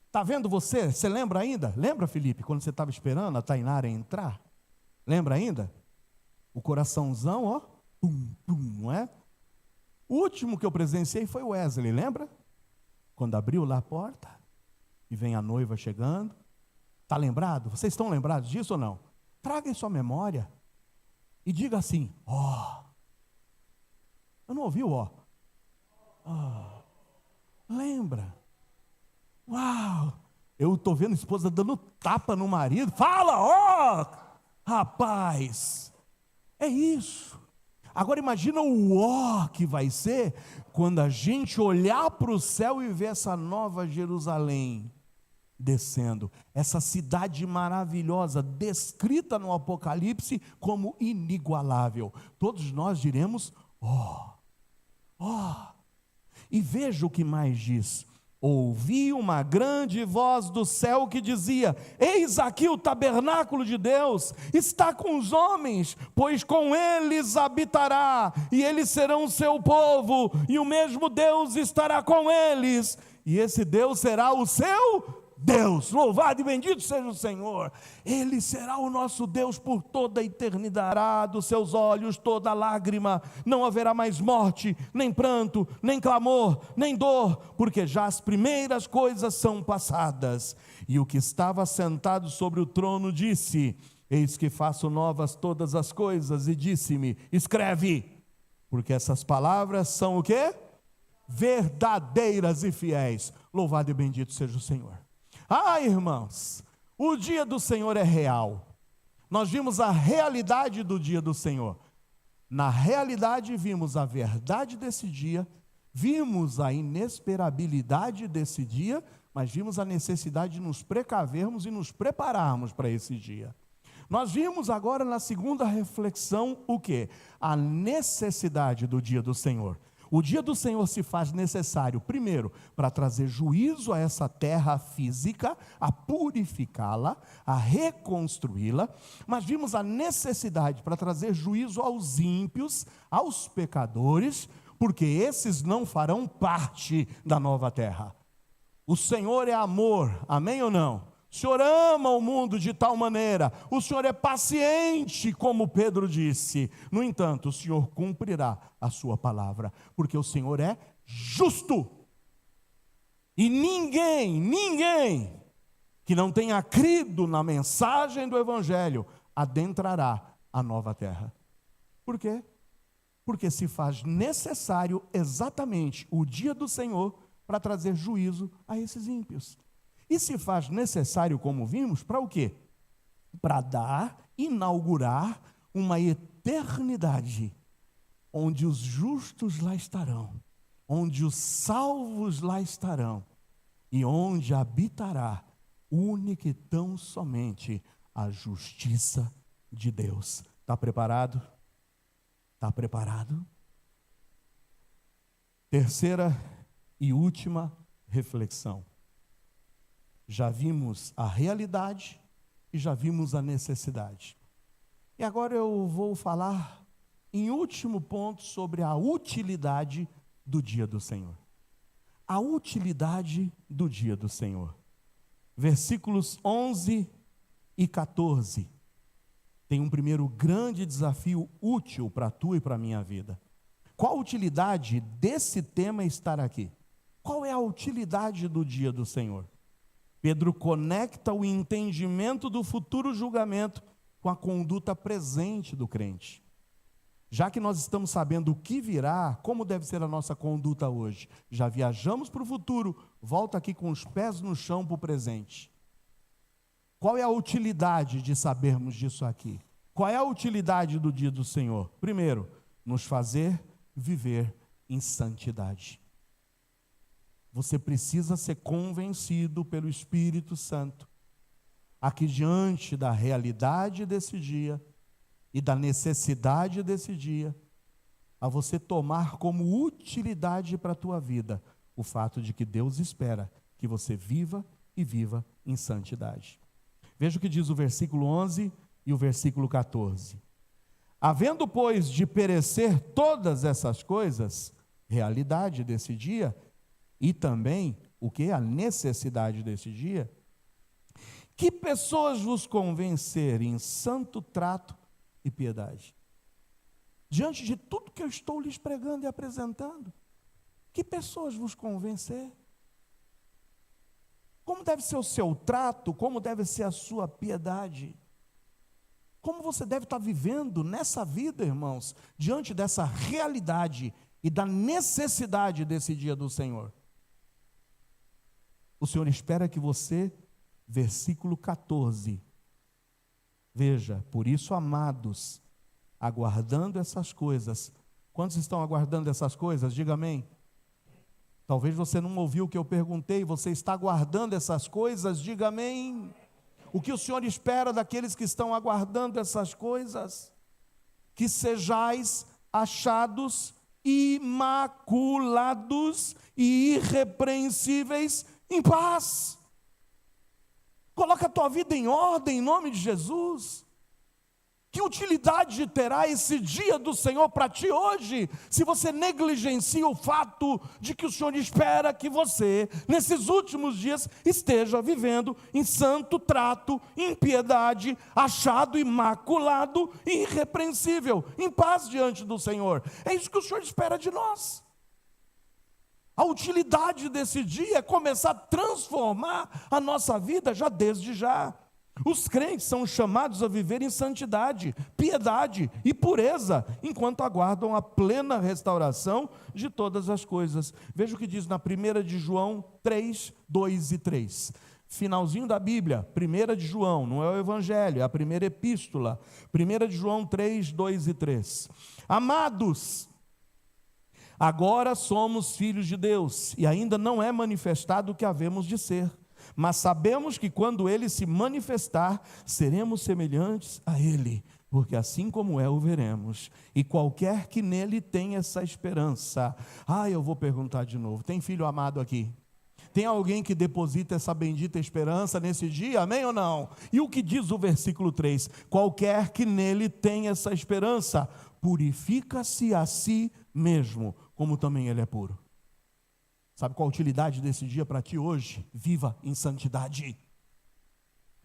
Está vendo você? Você lembra ainda? Lembra, Felipe, quando você estava esperando a Tainara entrar? Lembra ainda? O coraçãozão, ó, pum, pum, não é? O último que eu presenciei foi o Wesley, lembra? Quando abriu lá a porta e vem a noiva chegando. Está lembrado? Vocês estão lembrados disso ou não? Traga em sua memória e diga assim, ó. Eu não ouvi o ó. Lembra? Uau! Eu estou vendo a esposa dando tapa no marido. Fala, ó! Rapaz, é isso. Agora imagina o ó que vai ser quando a gente olhar para o céu e ver essa nova Jerusalém descendo, essa cidade maravilhosa, descrita no Apocalipse como inigualável. Todos nós diremos, ó. E veja o que mais diz: ouvi uma grande voz do céu que dizia: eis aqui o tabernáculo de Deus, está com os homens, pois com eles habitará, e eles serão o seu povo, e o mesmo Deus estará com eles, e esse Deus será o seu Deus. Louvado e bendito seja o Senhor. Ele será o nosso Deus por toda a eternidade. Dos seus olhos toda lágrima, não haverá mais morte, nem pranto, nem clamor, nem dor, porque já as primeiras coisas são passadas. E o que estava sentado sobre o trono disse: eis que faço novas todas as coisas, e disse-me: escreve, porque essas palavras são o quê? Verdadeiras e fiéis. Louvado e bendito seja o Senhor. Irmãos, O dia do Senhor é real. Nós vimos a realidade do dia do Senhor. Na realidade, vimos a verdade desse dia, vimos a inesperabilidade desse dia, mas vimos a necessidade de nos precavermos e nos prepararmos para esse dia. Nós vimos agora na segunda reflexão o quê? A necessidade do dia do Senhor. O dia do Senhor se faz necessário, primeiro, para trazer juízo a essa terra física, a purificá-la, a reconstruí-la, mas vimos a necessidade para trazer juízo aos ímpios, aos pecadores, porque esses não farão parte da nova terra. O Senhor é amor, amém ou não? O Senhor ama o mundo de tal maneira, o Senhor é paciente, como Pedro disse. No entanto, o Senhor cumprirá a sua palavra, porque o Senhor é justo. E ninguém que não tenha crido na mensagem do Evangelho adentrará a nova terra. Por quê? Porque se faz necessário exatamente o dia do Senhor para trazer juízo a esses ímpios. E se faz necessário, como vimos, para o quê? Para inaugurar uma eternidade, onde os justos lá estarão, onde os salvos lá estarão, e onde habitará única e tão somente a justiça de Deus. Está preparado? Está preparado? Terceira e última reflexão. Já vimos a realidade e já vimos a necessidade. E agora eu vou falar em último ponto sobre a utilidade do dia do Senhor. A utilidade do dia do Senhor. Versículos 11 e 14. Tem um primeiro grande desafio útil para a tua e para a minha vida. Qual a utilidade desse tema estar aqui? Qual é a utilidade do dia do Senhor? Pedro conecta o entendimento do futuro julgamento com a conduta presente do crente. Já que nós estamos sabendo o que virá, como deve ser a nossa conduta hoje? Já viajamos para o futuro, volta aqui com os pés no chão para o presente. Qual é a utilidade de sabermos disso aqui? Qual é a utilidade do dia do Senhor? Primeiro, nos fazer viver em santidade. Você precisa ser convencido pelo Espírito Santo, aqui diante da realidade desse dia e da necessidade desse dia, a você tomar como utilidade para a tua vida o fato de que Deus espera que você viva e viva em santidade. Veja o que diz o versículo 11 e o versículo 14. Havendo, pois, de perecer todas essas coisas, realidade desse dia, e também, o que? A necessidade desse dia. Que pessoas vos convencerem em santo trato e piedade? Diante de tudo que eu estou lhes pregando e apresentando, que pessoas vos convencer? Como deve ser o seu trato? Como deve ser a sua piedade? Como você deve estar vivendo nessa vida, irmãos, diante dessa realidade e da necessidade desse dia do Senhor? O Senhor espera que você, versículo 14, veja, por isso, amados, aguardando essas coisas. Quantos estão aguardando essas coisas? Diga amém. Talvez você não ouviu o que eu perguntei, você está aguardando essas coisas? Diga amém. O que o Senhor espera daqueles que estão aguardando essas coisas? Que sejais achados imaculados e irrepreensíveis em paz. Coloca a tua vida em ordem em nome de Jesus. Que utilidade terá esse dia do Senhor para ti hoje, se você negligencia o fato de que o Senhor espera que você, nesses últimos dias, esteja vivendo em santo trato, em piedade, achado imaculado e irrepreensível, em paz diante do Senhor. É isso que o Senhor espera de nós. A utilidade desse dia é começar a transformar a nossa vida já desde já. Os crentes são chamados a viver em santidade, piedade e pureza, enquanto aguardam a plena restauração de todas as coisas. Veja o que diz na 1 de João 3, 2 e 3. finalzinho da Bíblia, 1 de João, não é o Evangelho, é a primeira epístola, 1 de João 3, 2 e 3. Amados, agora somos filhos de Deus, e ainda não é manifestado o que havemos de ser, mas sabemos que quando Ele se manifestar, seremos semelhantes a Ele, porque assim como é, o veremos. E qualquer que nele tenha essa esperança. Eu vou perguntar de novo, tem filho amado aqui? Tem alguém que deposita essa bendita esperança nesse dia, amém ou não? E o que diz o versículo 3? Qualquer que nele tenha essa esperança, purifica-se a si mesmo, como também ele é puro. Sabe qual a utilidade desse dia para ti hoje? Viva em santidade.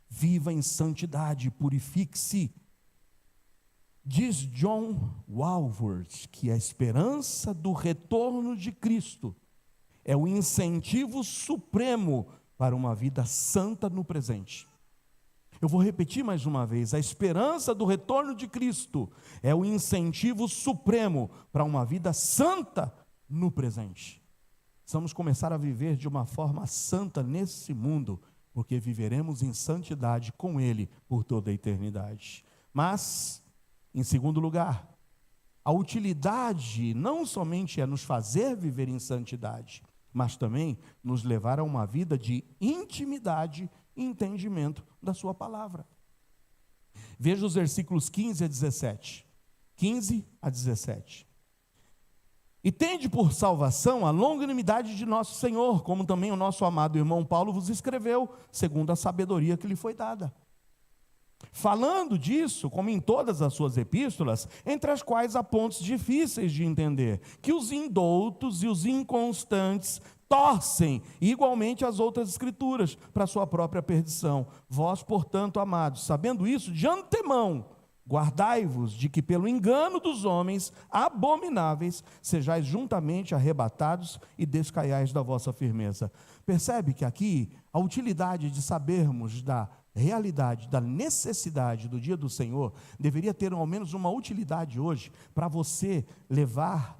Viva em santidade, purifique-se. Diz John Walworth que a esperança do retorno de Cristo é o incentivo supremo para uma vida santa no presente. Eu vou repetir mais uma vez: a esperança do retorno de Cristo é o incentivo supremo para uma vida santa no presente. Precisamos começar a viver de uma forma santa nesse mundo, porque viveremos em santidade com Ele por toda a eternidade. Mas, em segundo lugar, a utilidade não somente é nos fazer viver em santidade, mas também nos levar a uma vida de intimidade e entendimento da sua palavra. Veja os versículos 15 a 17. 15 a 17. E tende por salvação a longanimidade de nosso Senhor, como também o nosso amado irmão Paulo vos escreveu, segundo a sabedoria que lhe foi dada. Falando disso, como em todas as suas epístolas, entre as quais há pontos difíceis de entender, que os indoutos e os inconstantes torcem igualmente as outras escrituras para a sua própria perdição. Vós, portanto, amados, sabendo isso de antemão, guardai-vos de que pelo engano dos homens abomináveis sejais juntamente arrebatados e descaiais da vossa firmeza. Percebe que aqui a utilidade de sabermos da realidade, da necessidade do dia do Senhor, deveria ter ao menos uma utilidade hoje para você levar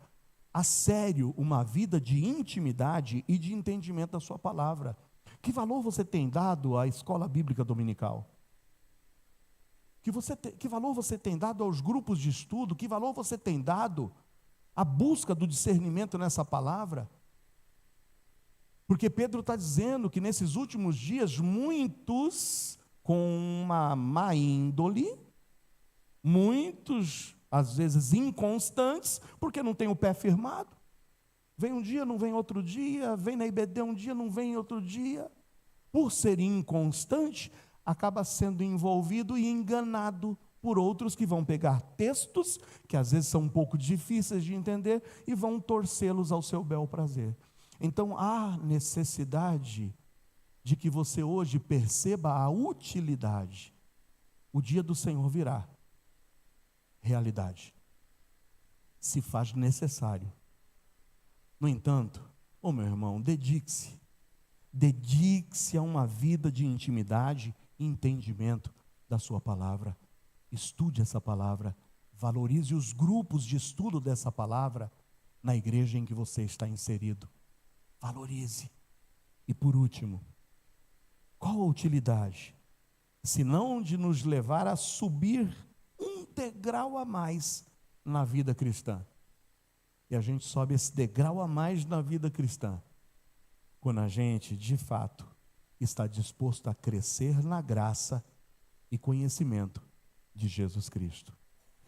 a sério uma vida de intimidade e de entendimento da sua palavra. Que valor você tem dado à escola bíblica dominical? Que valor você tem dado aos grupos de estudo? Que valor você tem dado à busca do discernimento nessa palavra? Porque Pedro está dizendo que nesses últimos dias, muitos com uma má índole, muitos, às vezes, inconstantes, porque não tem o pé firmado. Vem um dia, não vem outro dia, vem na IBD um dia, não vem outro dia. Por ser inconstante, acaba sendo envolvido e enganado por outros que vão pegar textos, que às vezes são um pouco difíceis de entender, e vão torcê-los ao seu bel prazer. Então, há necessidade de que você hoje perceba a utilidade. O dia do Senhor virá. Realidade. Se faz necessário. No entanto, meu irmão, dedique-se. Dedique-se a uma vida de intimidade e entendimento da sua palavra. Estude essa palavra. Valorize os grupos de estudo dessa palavra na igreja em que você está inserido. Valorize. E por último, qual a utilidade? Senão de nos levar a subir um degrau a mais na vida cristã. E a gente sobe esse degrau a mais na vida cristã quando a gente, de fato, está disposto a crescer na graça e conhecimento de Jesus Cristo.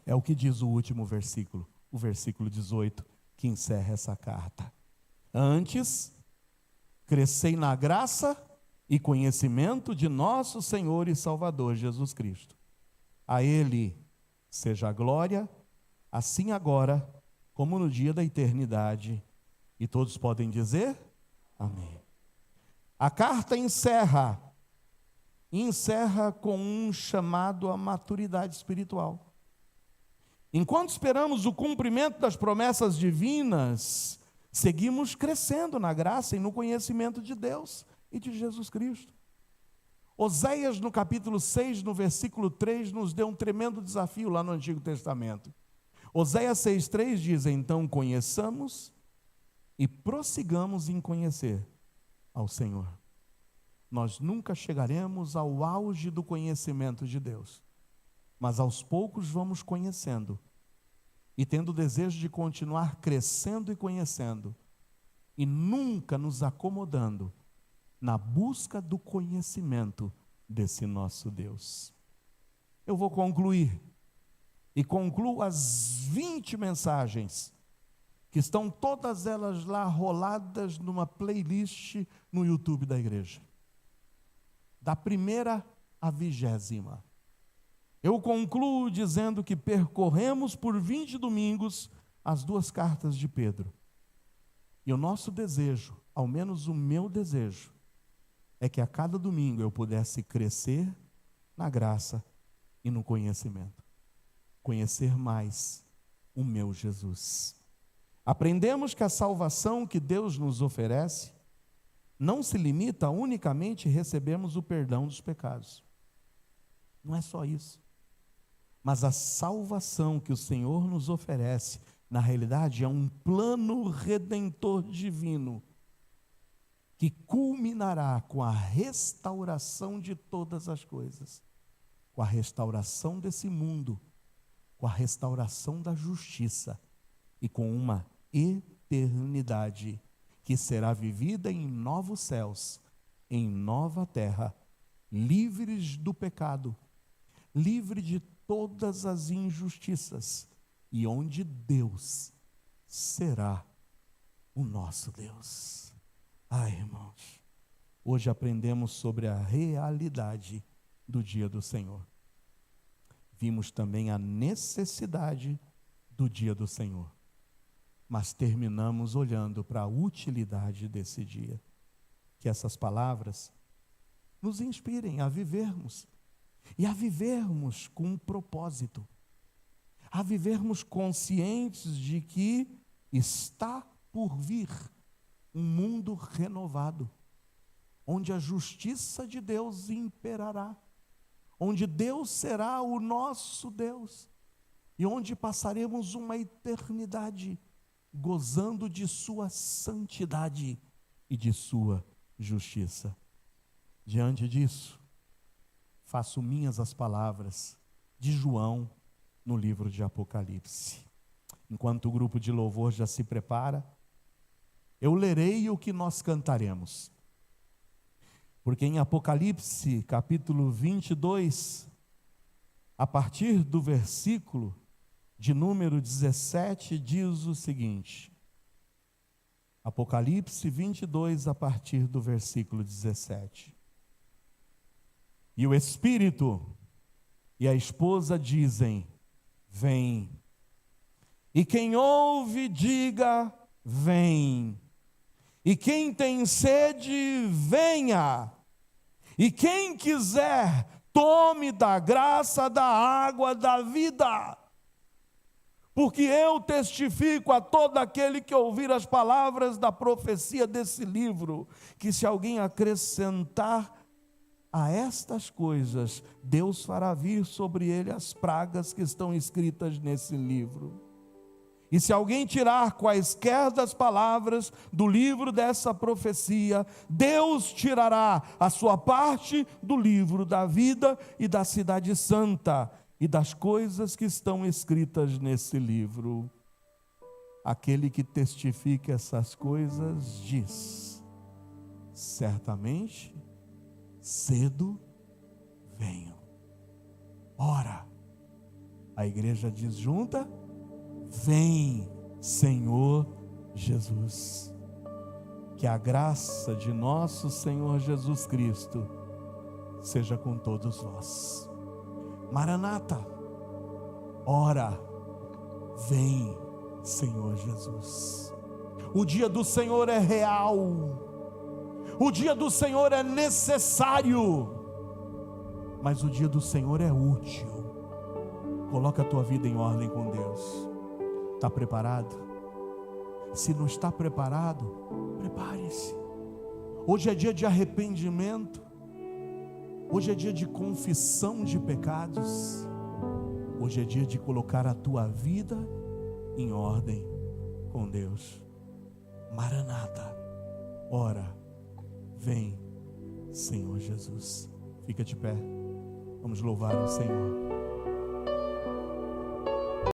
É o que diz o último versículo, o versículo 18, que encerra essa carta. Antes, crescei na graça e conhecimento de nosso Senhor e Salvador Jesus Cristo. A Ele seja a glória, assim agora, como no dia da eternidade. E todos podem dizer? Amém. A carta encerra com um chamado à maturidade espiritual. Enquanto esperamos o cumprimento das promessas divinas, seguimos crescendo na graça e no conhecimento de Deus e de Jesus Cristo. Oséias, no capítulo 6, no versículo 3, nos deu um tremendo desafio lá no Antigo Testamento. Oséias 6,3 diz: então conheçamos e prossigamos em conhecer ao Senhor. nós nunca chegaremos ao auge do conhecimento de Deus, mas aos poucos vamos conhecendo e tendo o desejo de continuar crescendo e conhecendo, e nunca nos acomodando na busca do conhecimento desse nosso Deus. Eu vou concluir, e concluo as 20 mensagens, que estão todas elas lá roladas numa playlist no YouTube da igreja, da primeira à 20ª. Eu concluo dizendo que percorremos por 20 domingos as 2 cartas de Pedro. E o nosso desejo, ao menos o meu desejo, é que a cada domingo eu pudesse crescer na graça e no conhecimento. Conhecer mais o meu Jesus. Aprendemos que a salvação que Deus nos oferece não se limita a unicamente recebermos o perdão dos pecados. Não é só isso. Mas a salvação que o Senhor nos oferece, na realidade, é um plano redentor divino, que culminará com a restauração de todas as coisas, com a restauração desse mundo, com a restauração da justiça e com uma eternidade que será vivida em novos céus, em nova terra, livres do pecado, livre de todas as injustiças, e onde Deus será o nosso Deus. Ai, irmãos, hoje aprendemos sobre a realidade do dia do Senhor. Vimos também a necessidade do dia do Senhor, mas terminamos olhando para a utilidade desse dia. Que essas palavras nos inspirem a vivermos, e a vivermos com um propósito, a vivermos conscientes de que está por vir um mundo renovado, onde a justiça de Deus imperará, onde Deus será o nosso Deus, e onde passaremos uma eternidade gozando de sua santidade e de sua justiça. Diante disso, faço minhas as palavras de João no livro de Apocalipse. Enquanto o grupo de louvor já se prepara, eu lerei o que nós cantaremos. Porque em Apocalipse, capítulo 22, a partir do versículo de número 17, diz o seguinte. Apocalipse 22, a partir do versículo 17. E o Espírito e a esposa dizem: vem. E quem ouve, diga: vem. E quem tem sede, venha. E quem quiser, tome da graça da água da vida. Porque eu testifico a todo aquele que ouvir as palavras da profecia desse livro, que se alguém acrescentar a estas coisas, Deus fará vir sobre ele as pragas que estão escritas nesse livro. E se alguém tirar quaisquer das palavras do livro dessa profecia, Deus tirará a sua parte do livro da vida e da cidade santa e das coisas que estão escritas nesse livro. Aquele que testifica essas coisas diz: certamente, cedo venho. Ora, a igreja diz junta: vem, Senhor Jesus. Que a graça de nosso Senhor Jesus Cristo seja com todos nós. Maranata, ora, vem, Senhor Jesus. O dia do Senhor é real. O dia do Senhor é necessário, mas o dia do Senhor é útil. Coloca a tua vida em ordem com Deus. Está preparado? Se não está preparado, prepare-se. Hoje é dia de arrependimento. Hoje é dia de confissão de pecados. Hoje é dia de colocar a tua vida em ordem com Deus. Maranata, ora, vem, Senhor Jesus. Fica de pé, vamos louvar o Senhor.